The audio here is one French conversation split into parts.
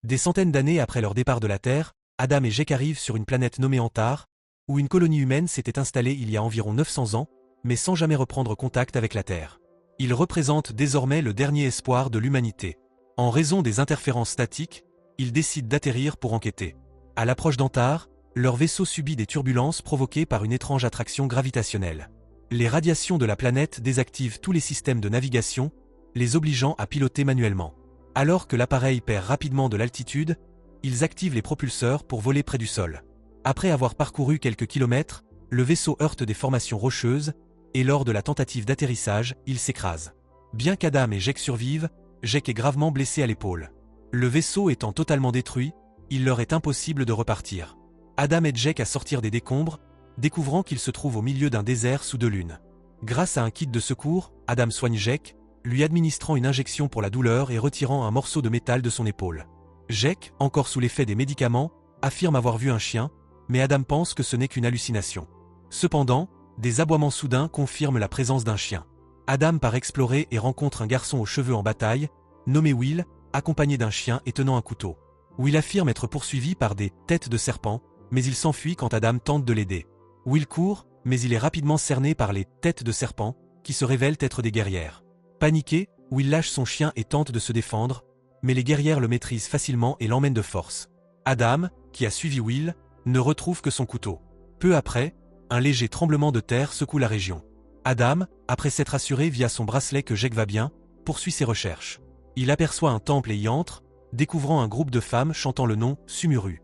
Des centaines d'années après leur départ de la Terre, Adam et Jek arrivent sur une planète nommée Antar, où une colonie humaine s'était installée il y a environ 900 ans, mais sans jamais reprendre contact avec la Terre. Ils représentent désormais le dernier espoir de l'humanité. En raison des interférences statiques, ils décident d'atterrir pour enquêter. À l'approche d'Antar, leur vaisseau subit des turbulences provoquées par une étrange attraction gravitationnelle. Les radiations de la planète désactivent tous les systèmes de navigation, les obligeant à piloter manuellement. Alors que l'appareil perd rapidement de l'altitude, ils activent les propulseurs pour voler près du sol. Après avoir parcouru quelques kilomètres, le vaisseau heurte des formations rocheuses, et lors de la tentative d'atterrissage, il s'écrase. Bien qu'Adam et Jek survivent, Jek est gravement blessé à l'épaule. Le vaisseau étant totalement détruit, il leur est impossible de repartir. Adam aide Jek à sortir des décombres, découvrant qu'il se trouve au milieu d'un désert sous 2 lunes. Grâce à un kit de secours, Adam soigne Jek, lui administrant une injection pour la douleur et retirant un morceau de métal de son épaule. Jek, encore sous l'effet des médicaments, affirme avoir vu un chien, mais Adam pense que ce n'est qu'une hallucination. Cependant, des aboiements soudains confirment la présence d'un chien. Adam part explorer et rencontre un garçon aux cheveux en bataille, nommé Will, accompagné d'un chien et tenant un couteau. Will affirme être poursuivi par des « têtes de serpent », mais il s'enfuit quand Adam tente de l'aider. Will court, mais il est rapidement cerné par les « têtes de serpent », qui se révèlent être des guerrières. Paniqué, Will lâche son chien et tente de se défendre, mais les guerrières le maîtrisent facilement et l'emmènent de force. Adam, qui a suivi Will, ne retrouve que son couteau. Peu après, un léger tremblement de terre secoue la région. Adam, après s'être assuré via son bracelet que Jek va bien, poursuit ses recherches. Il aperçoit un temple et y entre, découvrant un groupe de femmes chantant le nom Sumuru.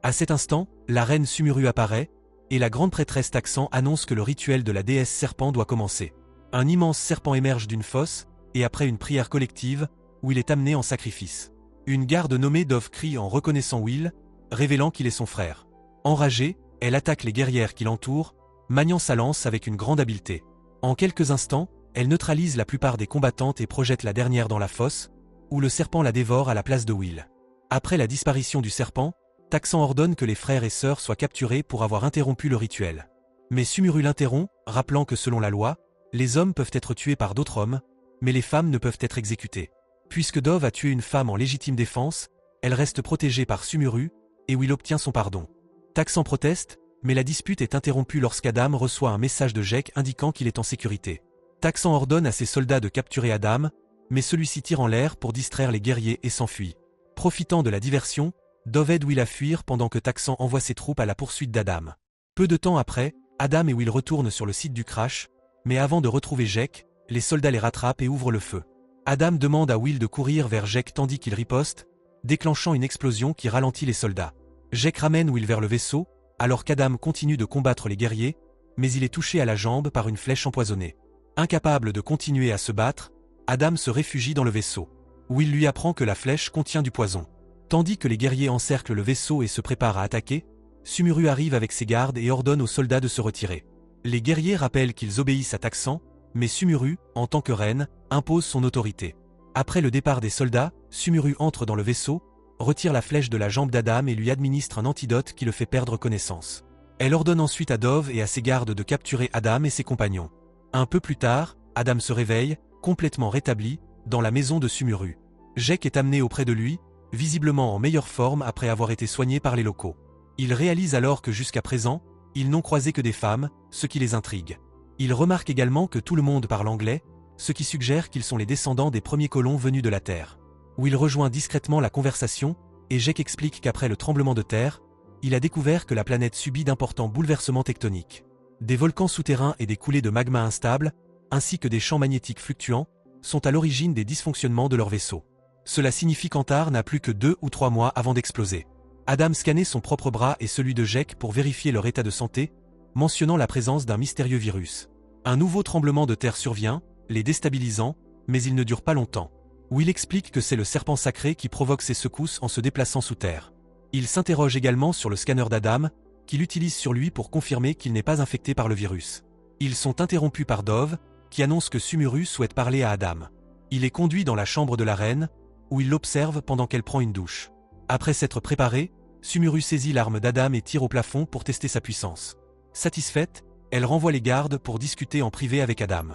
À cet instant, la reine Sumuru apparaît, et la grande prêtresse Taxan annonce que le rituel de la déesse serpent doit commencer. Un immense serpent émerge d'une fosse, et après une prière collective, Will est amené en sacrifice. Une garde nommée Dove crie en reconnaissant Will, révélant qu'il est son frère. Enragée, elle attaque les guerrières qui l'entourent, maniant sa lance avec une grande habileté. En quelques instants, elle neutralise la plupart des combattantes et projette la dernière dans la fosse, où le serpent la dévore à la place de Will. Après la disparition du serpent, Taxan ordonne que les frères et sœurs soient capturés pour avoir interrompu le rituel. Mais Sumuru l'interrompt, rappelant que selon la loi, les hommes peuvent être tués par d'autres hommes, mais les femmes ne peuvent être exécutées. Puisque Dove a tué une femme en légitime défense, elle reste protégée par Sumuru, et Will obtient son pardon. Taxan proteste, mais la dispute est interrompue lorsqu'Adam reçoit un message de Jek indiquant qu'il est en sécurité. Taxan ordonne à ses soldats de capturer Adam, mais celui-ci tire en l'air pour distraire les guerriers et s'enfuit. Profitant de la diversion, Dove aide Will à fuir pendant que Taxan envoie ses troupes à la poursuite d'Adam. Peu de temps après, Adam et Will retournent sur le site du crash, mais avant de retrouver Jek, les soldats les rattrapent et ouvrent le feu. Adam demande à Will de courir vers Jek tandis qu'il riposte, déclenchant une explosion qui ralentit les soldats. Jek ramène Will vers le vaisseau, alors qu'Adam continue de combattre les guerriers, mais il est touché à la jambe par une flèche empoisonnée. Incapable de continuer à se battre, Adam se réfugie dans le vaisseau. Will lui apprend que la flèche contient du poison. Tandis que les guerriers encerclent le vaisseau et se préparent à attaquer, Sumuru arrive avec ses gardes et ordonne aux soldats de se retirer. Les guerriers rappellent qu'ils obéissent à Taxan, mais Sumuru, en tant que reine, impose son autorité. Après le départ des soldats, Sumuru entre dans le vaisseau, retire la flèche de la jambe d'Adam et lui administre un antidote qui le fait perdre connaissance. Elle ordonne ensuite à Dove et à ses gardes de capturer Adam et ses compagnons. Un peu plus tard, Adam se réveille, complètement rétabli, dans la maison de Sumuru. Jek est amené auprès de lui, visiblement en meilleure forme après avoir été soigné par les locaux. Il réalise alors que jusqu'à présent, ils n'ont croisé que des femmes, ce qui les intrigue. Il remarque également que tout le monde parle anglais, ce qui suggère qu'ils sont les descendants des premiers colons venus de la Terre. Will rejoint discrètement la conversation, et Jek explique qu'après le tremblement de terre, il a découvert que la planète subit d'importants bouleversements tectoniques. Des volcans souterrains et des coulées de magma instables, ainsi que des champs magnétiques fluctuants, sont à l'origine des dysfonctionnements de leur vaisseau. Cela signifie qu'Antar n'a plus que 2 ou 3 mois avant d'exploser. Adam scannait son propre bras et celui de Jek pour vérifier leur état de santé, mentionnant la présence d'un mystérieux virus. Un nouveau tremblement de terre survient, les déstabilisant, mais il ne dure pas longtemps. Will explique que c'est le serpent sacré qui provoque ces secousses en se déplaçant sous terre. Il s'interroge également sur le scanner d'Adam, qu'il utilise sur lui pour confirmer qu'il n'est pas infecté par le virus. Ils sont interrompus par Dove, qui annonce que Sumuru souhaite parler à Adam. Il est conduit dans la chambre de la reine, où il l'observe pendant qu'elle prend une douche. Après s'être préparé, Sumuru saisit l'arme d'Adam et tire au plafond pour tester sa puissance. Satisfaite, elle renvoie les gardes pour discuter en privé avec Adam.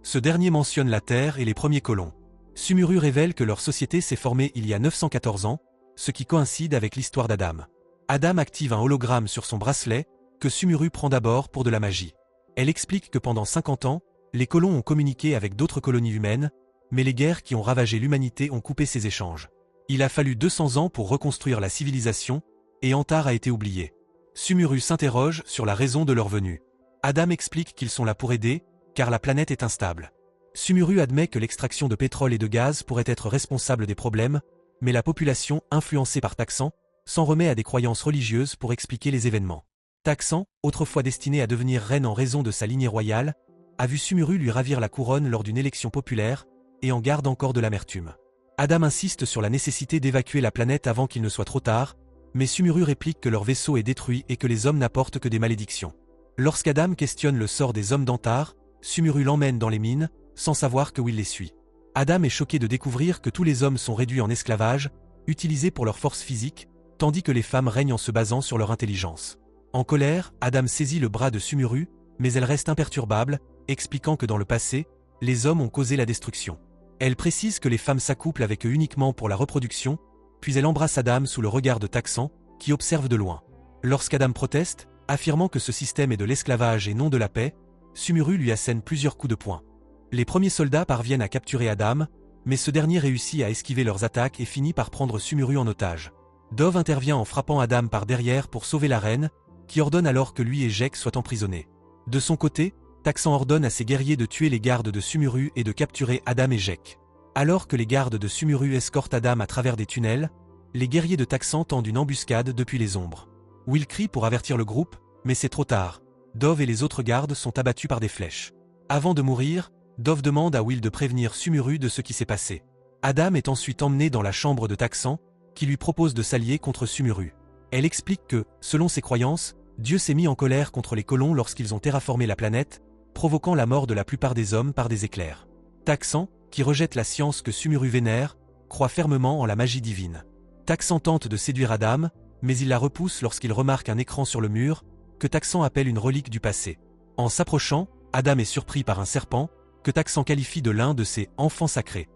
Ce dernier mentionne la Terre et les premiers colons. Sumuru révèle que leur société s'est formée il y a 914 ans, ce qui coïncide avec l'histoire d'Adam. Adam active un hologramme sur son bracelet, que Sumuru prend d'abord pour de la magie. Elle explique que pendant 50 ans, les colons ont communiqué avec d'autres colonies humaines, mais les guerres qui ont ravagé l'humanité ont coupé ces échanges. Il a fallu 200 ans pour reconstruire la civilisation, et Antar a été oublié. Sumuru s'interroge sur la raison de leur venue. Adam explique qu'ils sont là pour aider, car la planète est instable. Sumuru admet que l'extraction de pétrole et de gaz pourrait être responsable des problèmes, mais la population, influencée par Taxan, s'en remet à des croyances religieuses pour expliquer les événements. Taxan, autrefois destinée à devenir reine en raison de sa lignée royale, a vu Sumuru lui ravir la couronne lors d'une élection populaire, et en garde encore de l'amertume. Adam insiste sur la nécessité d'évacuer la planète avant qu'il ne soit trop tard, mais Sumuru réplique que leur vaisseau est détruit et que les hommes n'apportent que des malédictions. Lorsqu'Adam questionne le sort des hommes d'Antar, Sumuru l'emmène dans les mines, sans savoir que Will les suit. Adam est choqué de découvrir que tous les hommes sont réduits en esclavage, utilisés pour leur force physique, tandis que les femmes règnent en se basant sur leur intelligence. En colère, Adam saisit le bras de Sumuru, mais elle reste imperturbable, expliquant que dans le passé, les hommes ont causé la destruction. Elle précise que les femmes s'accouplent avec eux uniquement pour la reproduction, puis elle embrasse Adam sous le regard de Taxan, qui observe de loin. Lorsqu'Adam proteste, affirmant que ce système est de l'esclavage et non de la paix, Sumuru lui assène plusieurs coups de poing. Les premiers soldats parviennent à capturer Adam, mais ce dernier réussit à esquiver leurs attaques et finit par prendre Sumuru en otage. Dove intervient en frappant Adam par derrière pour sauver la reine, qui ordonne alors que lui et Jek soient emprisonnés. De son côté, Taxan ordonne à ses guerriers de tuer les gardes de Sumuru et de capturer Adam et Jek. Alors que les gardes de Sumuru escortent Adam à travers des tunnels, les guerriers de Taxan tendent une embuscade depuis les ombres. Will crie pour avertir le groupe, mais c'est trop tard. Dove et les autres gardes sont abattus par des flèches. Avant de mourir, Dove demande à Will de prévenir Sumuru de ce qui s'est passé. Adam est ensuite emmené dans la chambre de Taxan, qui lui propose de s'allier contre Sumuru. Elle explique que, selon ses croyances, Dieu s'est mis en colère contre les colons lorsqu'ils ont terraformé la planète, provoquant la mort de la plupart des hommes par des éclairs. Taxan, qui rejette la science que Sumuru vénère, croit fermement en la magie divine. Taxan tente de séduire Adam, mais il la repousse lorsqu'il remarque un écran sur le mur, que Taxan appelle une relique du passé. En s'approchant, Adam est surpris par un serpent, que Taxan qualifie de l'un de ses « enfants sacrés ».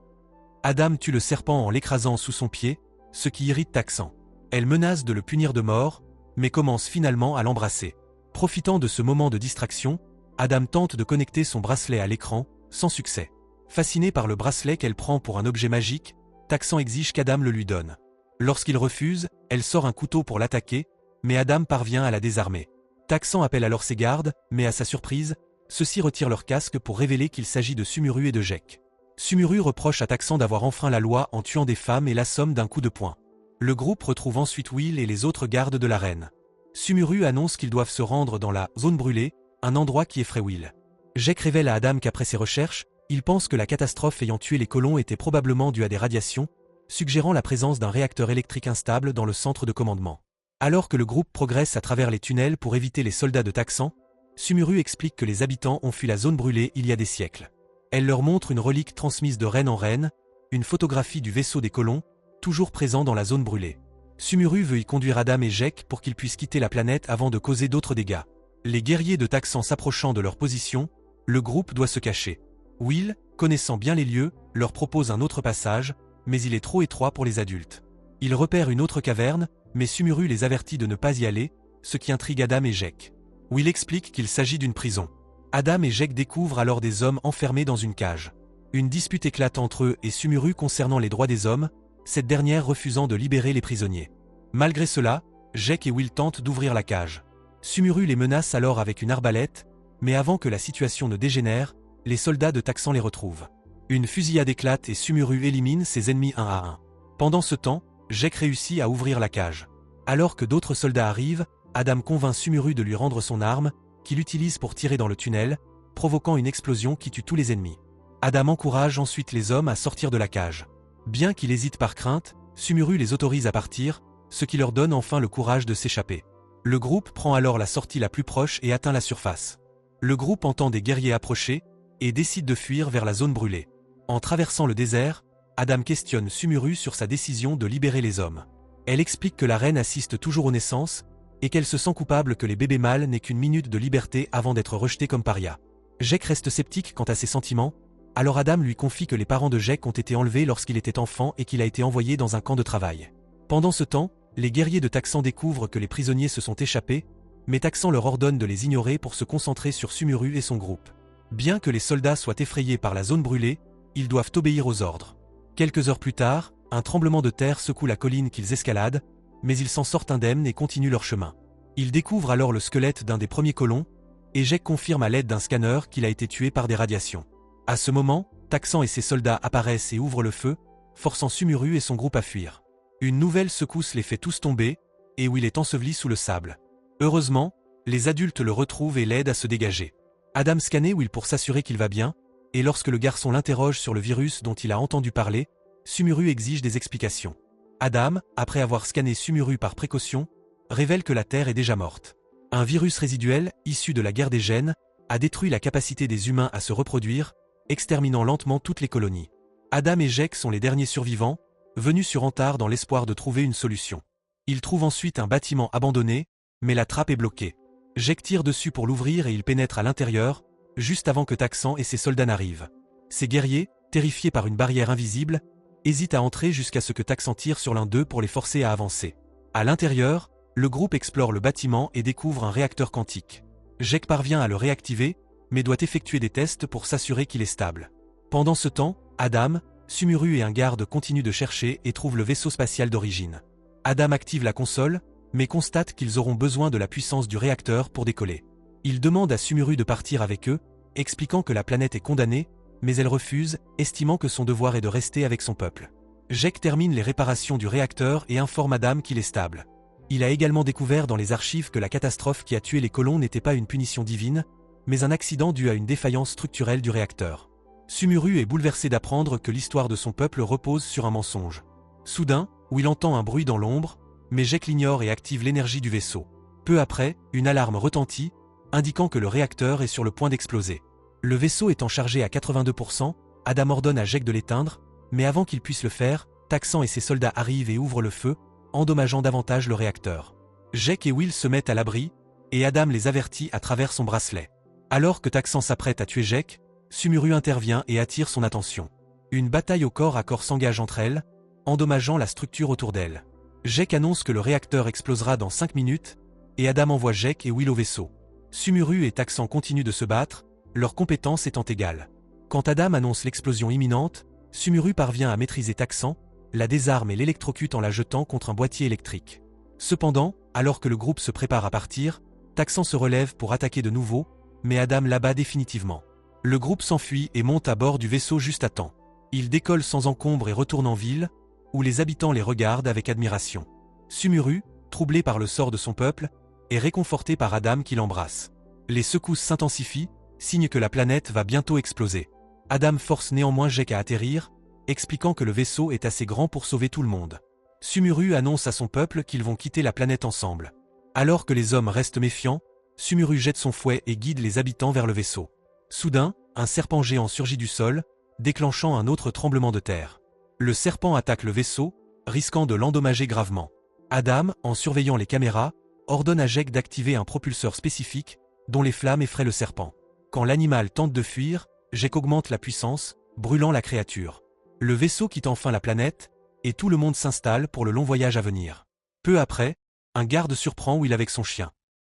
Adam tue le serpent en l'écrasant sous son pied, ce qui irrite Taxan. Elle menace de le punir de mort, mais commence finalement à l'embrasser. Profitant de ce moment de distraction, Adam tente de connecter son bracelet à l'écran, sans succès. Fascinée par le bracelet qu'elle prend pour un objet magique, Taxan exige qu'Adam le lui donne. Lorsqu'il refuse, elle sort un couteau pour l'attaquer, mais Adam parvient à la désarmer. Taxan appelle alors ses gardes, mais à sa surprise, ceux-ci retirent leur casque pour révéler qu'il s'agit de Sumuru et de Jek. Sumuru reproche à Taxan d'avoir enfreint la loi en tuant des femmes et l'assomme d'un coup de poing. Le groupe retrouve ensuite Will et les autres gardes de la reine. Sumuru annonce qu'ils doivent se rendre dans la zone brûlée, un endroit qui effraie Will. Jek révèle à Adam qu'après ses recherches, il pense que la catastrophe ayant tué les colons était probablement due à des radiations, suggérant la présence d'un réacteur électrique instable dans le centre de commandement. Alors que le groupe progresse à travers les tunnels pour éviter les soldats de Taxan, Sumuru explique que les habitants ont fui la zone brûlée il y a des siècles. Elle leur montre une relique transmise de reine en reine, une photographie du vaisseau des colons, toujours présent dans la zone brûlée. Sumuru veut y conduire Adam et Jek pour qu'ils puissent quitter la planète avant de causer d'autres dégâts. Les guerriers de Taxan s'approchant de leur position, le groupe doit se cacher. Will, connaissant bien les lieux, leur propose un autre passage, mais il est trop étroit pour les adultes. Il repère une autre caverne, mais Sumuru les avertit de ne pas y aller, ce qui intrigue Adam et Jek. Will explique qu'il s'agit d'une prison. Adam et Jek découvrent alors des hommes enfermés dans une cage. Une dispute éclate entre eux et Sumuru concernant les droits des hommes, cette dernière refusant de libérer les prisonniers. Malgré cela, Jek et Will tentent d'ouvrir la cage. Sumuru les menace alors avec une arbalète, mais avant que la situation ne dégénère, les soldats de Taxan les retrouvent. Une fusillade éclate et Sumuru élimine ses ennemis un à un. Pendant ce temps, Jek réussit à ouvrir la cage. Alors que d'autres soldats arrivent, Adam convainc Sumuru de lui rendre son arme, qu'il utilise pour tirer dans le tunnel, provoquant une explosion qui tue tous les ennemis. Adam encourage ensuite les hommes à sortir de la cage. Bien qu'il hésite par crainte, Sumuru les autorise à partir, ce qui leur donne enfin le courage de s'échapper. Le groupe prend alors la sortie la plus proche et atteint la surface. Le groupe entend des guerriers approcher, et décide de fuir vers la zone brûlée. En traversant le désert, Adam questionne Sumuru sur sa décision de libérer les hommes. Elle explique que la reine assiste toujours aux naissances, et qu'elle se sent coupable que les bébés mâles n'aient qu'une minute de liberté avant d'être rejetés comme parias. Jek reste sceptique quant à ses sentiments, alors Adam lui confie que les parents de Jek ont été enlevés lorsqu'il était enfant et qu'il a été envoyé dans un camp de travail. Pendant ce temps, les guerriers de Taxan découvrent que les prisonniers se sont échappés, mais Taxan leur ordonne de les ignorer pour se concentrer sur Sumuru et son groupe. Bien que les soldats soient effrayés par la zone brûlée, ils doivent obéir aux ordres. Quelques heures plus tard, un tremblement de terre secoue la colline qu'ils escaladent, mais ils s'en sortent indemnes et continuent leur chemin. Ils découvrent alors le squelette d'un des premiers colons, et Jake confirme à l'aide d'un scanner qu'il a été tué par des radiations. À ce moment, Taxan et ses soldats apparaissent et ouvrent le feu, forçant Sumuru et son groupe à fuir. Une nouvelle secousse les fait tous tomber, et Will est enseveli sous le sable. Heureusement, les adultes le retrouvent et l'aident à se dégager. Adam scanne Will pour s'assurer qu'il va bien, et lorsque le garçon l'interroge sur le virus dont il a entendu parler, Sumuru exige des explications. Adam, après avoir scanné Sumuru par précaution, révèle que la Terre est déjà morte. Un virus résiduel, issu de la guerre des gènes, a détruit la capacité des humains à se reproduire, exterminant lentement toutes les colonies. Adam et Jake sont les derniers survivants, venus sur Antar dans l'espoir de trouver une solution. Ils trouvent ensuite un bâtiment abandonné, mais la trappe est bloquée. Jake tire dessus pour l'ouvrir et il pénètre à l'intérieur, juste avant que Taxan et ses soldats n'arrivent. Ces guerriers, terrifiés par une barrière invisible, hésitent à entrer jusqu'à ce que Taxan tire sur l'un d'eux pour les forcer à avancer. À l'intérieur, le groupe explore le bâtiment et découvre un réacteur quantique. Jake parvient à le réactiver, mais doit effectuer des tests pour s'assurer qu'il est stable. Pendant ce temps, Adam, Sumuru et un garde continuent de chercher et trouvent le vaisseau spatial d'origine. Adam active la console, mais constate qu'ils auront besoin de la puissance du réacteur pour décoller. Il demande à Sumuru de partir avec eux, expliquant que la planète est condamnée, mais elle refuse, estimant que son devoir est de rester avec son peuple. Jake termine les réparations du réacteur et informe Adam qu'il est stable. Il a également découvert dans les archives que la catastrophe qui a tué les colons n'était pas une punition divine, mais un accident dû à une défaillance structurelle du réacteur. Sumuru est bouleversé d'apprendre que l'histoire de son peuple repose sur un mensonge. Soudain, Will entend un bruit dans l'ombre, mais Jake l'ignore et active l'énergie du vaisseau. Peu après, une alarme retentit, indiquant que le réacteur est sur le point d'exploser. Le vaisseau étant chargé à 82%, Adam ordonne à Jake de l'éteindre, mais avant qu'il puisse le faire, Taxan et ses soldats arrivent et ouvrent le feu, endommageant davantage le réacteur. Jake et Will se mettent à l'abri, et Adam les avertit à travers son bracelet. Alors que Taxan s'apprête à tuer Jake, Sumuru intervient et attire son attention. Une bataille au corps à corps s'engage entre elles, endommageant la structure autour d'elle. Jake annonce que le réacteur explosera dans 5 minutes, et Adam envoie Jake et Will au vaisseau. Sumuru et Taxan continuent de se battre, leurs compétences étant égales. Quand Adam annonce l'explosion imminente, Sumuru parvient à maîtriser Taxan, la désarme et l'électrocute en la jetant contre un boîtier électrique. Cependant, alors que le groupe se prépare à partir, Taxan se relève pour attaquer de nouveau, mais Adam l'abat définitivement. Le groupe s'enfuit et monte à bord du vaisseau juste à temps. Il décolle sans encombre et retourne en ville, où les habitants les regardent avec admiration. Sumuru, troublé par le sort de son peuple, est réconforté par Adam qui l'embrasse. Les secousses s'intensifient, signe que la planète va bientôt exploser. Adam force néanmoins Jake à atterrir, expliquant que le vaisseau est assez grand pour sauver tout le monde. Sumuru annonce à son peuple qu'ils vont quitter la planète ensemble. Alors que les hommes restent méfiants, Sumuru jette son fouet et guide les habitants vers le vaisseau. Soudain, un serpent géant surgit du sol, déclenchant un autre tremblement de terre. Le serpent attaque le vaisseau, risquant de l'endommager gravement. Adam, en surveillant les caméras, ordonne à Jake d'activer un propulseur spécifique, dont les flammes effraient le serpent. Quand l'animal tente de fuir, Jake augmente la puissance, brûlant la créature. Le vaisseau quitte enfin la planète, et tout le monde s'installe pour le long voyage à venir. Peu après, un garde surprend Will avec son chien.